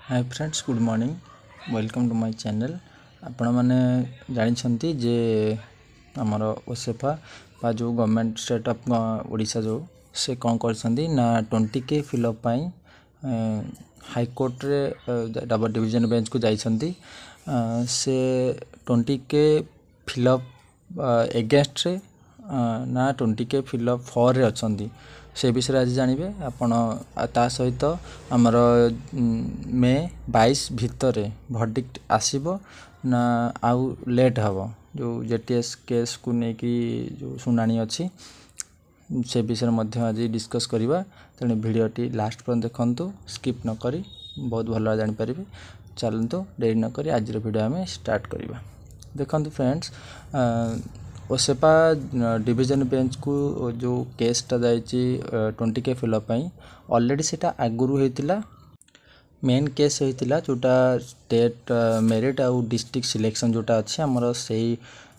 Hi friends, good morning, welcome to my channel. आपण मैंने जानते जे आमर ओसेफा बा जो गवर्नमेंट स्टेट ऑफ ओडिशा जो से कौन कर 20K फिलअप हाईकोर्ट रे डबल डिवीजन बेंच को जाइछंती। से 20K फिलअप एगेंस्ट रे ना 20K फिलअप फॉर रे अच्छी से विषय आज जानवे आपण ता सहित आमर मे 22 भितर भर्डिक्ट आसीबो ना आउ लेट हबो जो जेटीएस केस को लेकिन जो शुणाणी अच्छी से विषय मध्य आज डिस्कस करवा। तेणु भिडटी लास्ट पर देखु, स्किप न करी बहुत भल जापर। चलतु डेरी नक आज भिड आम स्टार्ट करवा। देखु फ्रेंड्स, ओसेपा डिवीजन बेंच को जो केसटा जाइए 20K फिलअप ऑलरेडी सेटा आगुरी होता मेन केस होता जोटा स्टेट मेरिट आउ डिस्ट्रिक्ट सिलेक्शन जोटा अच्छी आमर से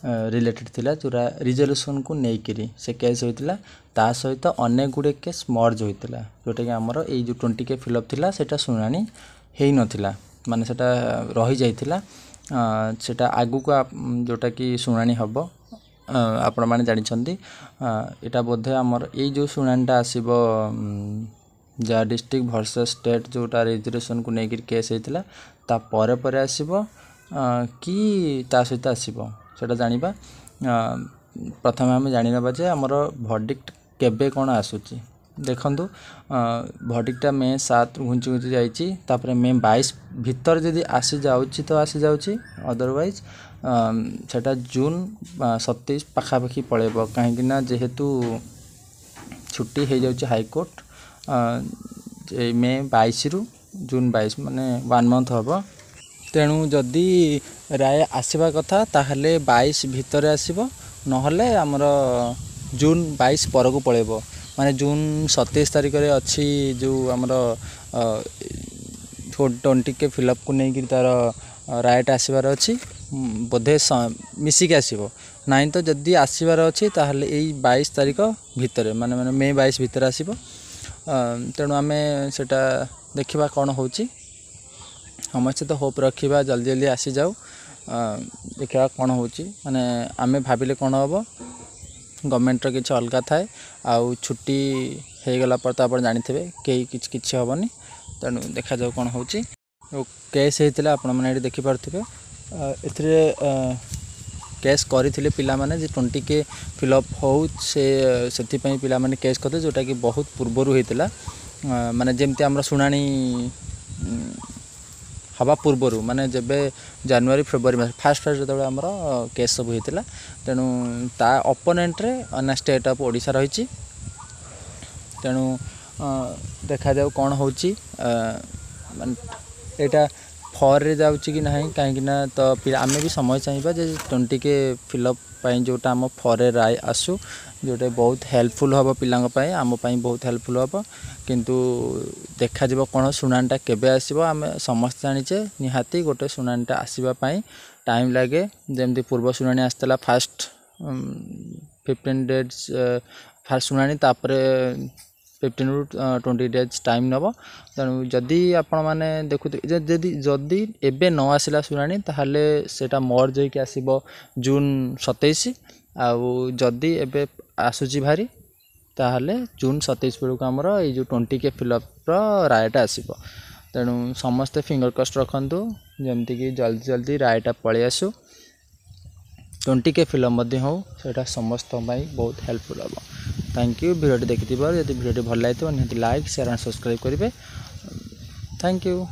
रिलेटेड थिला जोरा रिजोल्यूशन को लेकिरी से केस होता। ता सहित अनेक गुड़े केस मर्ज होता जोटा कि आमर ये जो 20K फिलअप थिला सेटा शुणाणी हो नाला, माने सेटा रही जाइथिला। सेटा आगु को जोटा कि शुणाणी हबो आपण माने जानिछंती। एटा बोधे आमर ये जो शुणाणीटा आसीबो जा डिस्ट्रिक्ट वर्सेस स्टेट जोटा रिजर्वेशन को लेकर केस होता ता परे परे आसीबो कि ता सहित आसीबो सेटा जानिबा। प्रथम आम जानिबा जे आमर भर्डिक्ट केबे कोन आसुची। देखंतु भर्डिक्टटा मे 7 घुंची घुंची जाइची, तापरे मे 22 भितर जदि आसी जाउची तो आसी जाउची, अदरवाइज सेटा जून 27 पाखापाखि पड़ेब कहीं जेहेतु छुट्टी हो जाउची हाईकोर्ट मे 22 रु जून 22 माने 1 मंथ हम। तेणु जदि राय आसवा कथा ताहले 22 भितर आसीबो, नहले आमर जून 22 पर को पड़ेब। माने जून 27 तारिख रे अच्छी जो आमर 20K फिलअप को लेकिन तार रायटा आसबार अच्छी बोधे मिसिक आसीबो, नाइन तो जदि आसबार अच्छी ताहले यही 22 तारिख भितर माने माने मे 22 भितर आसीबो। तेणु आम सेटा देखा कौन हो समस्ते तो होप रखा जल्दी जल्दी आसी जाऊ। देखा कौन हो माने आम भाविले कौन हम गवर्नमेंटर किसी अलग थाए आउ छुट्टी हो गला पर तो आप जानी कई किसी हेनी। तेणु देखा जाऊ कौन हो केस होता आपण मैंने देखिपे ए केस करते पिला माने जे 20K फिलअप हो से पिला माने केस करते जोटा कि बहुत पूर्वर होता माने जमती आम शुणाणी हवा पूर्वर माने जेबे जनवरी फेब्रुआरी मास फास्ट जो आम केस सब होता। तेणु ता अपोनेंट रे अन्य स्टेट ऑफ ओडिशा रही। तेणु देखा जाऊ कौन हो एटा फॉर रे जाउची कि नहीं कहीं तो आम भी समय चाहिए जे 20K फिलअप जोटा आम फॉर रे राय आसू जोटे बहुत हेल्पफुल हम पाई आम बहुत हेल्पफुल हम। किंतु देखा जाव कौन शुणाणीटा केबे आसीबो। आम समस्त जानिचे निहाती गोटे शुणाणीटा आसवाई टाइम लगे। जमती पूर्व शुणाणी आसला फास्ट 15 डेज फास्ट शुणाणी तापरे 15 ରୁ 20 डेज टाइम नब। तेणु जदि आपण मैंने देखु जदि एबे न आसला शुणाणी ताहले सेटा मर्ज होइके आसीबो जून 27। आउ जदि एबे आसुची भारी ताहले जून 27 बेलू आमर ये जो 20K फिलअप रायटा आसीबो। तेणु समस्ते फिंगर क्रॉस रखंतु जमती कि जल्दी जल्दी रायटा पळै आसु। 20K फिलअप मध्य हो सेटा समस्त बहुत हेल्पफुल हम। थैंक यू वीडियो देखि यदि वीडियो भल लगे निहाती लाइक शेयर एंड सब्सक्राइब करेंगे। Thank you.